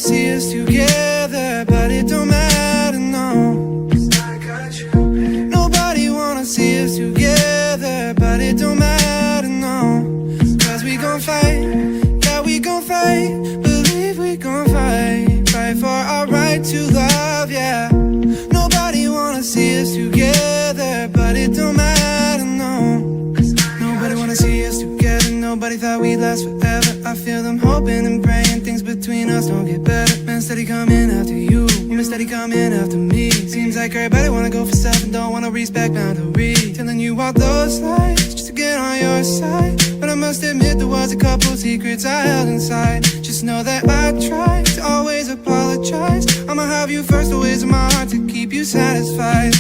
see us together, but it don't matter, no. 'Cause I got you, babe. Nobody wanna see us together, but it don't matter, no. 'Cause we gon' fight, yeah, we gon' fight. Believe we gon' fight, fight for our right to love, yeah. Nobody wanna see us together, but it don't matter, no. Nobody wanna see us together, nobody thought we'd last forever. I feel them hoping and praying things between us don't get better. Man steady coming after you, woman steady coming after me. Seems like everybody wanna go for self and don't wanna respect boundaries. Telling you all those lies just to get on your side, but I must admit there was a couple secrets I held inside. Just know that I tried to always apologize. I'ma have you first always in my heart to keep you satisfied.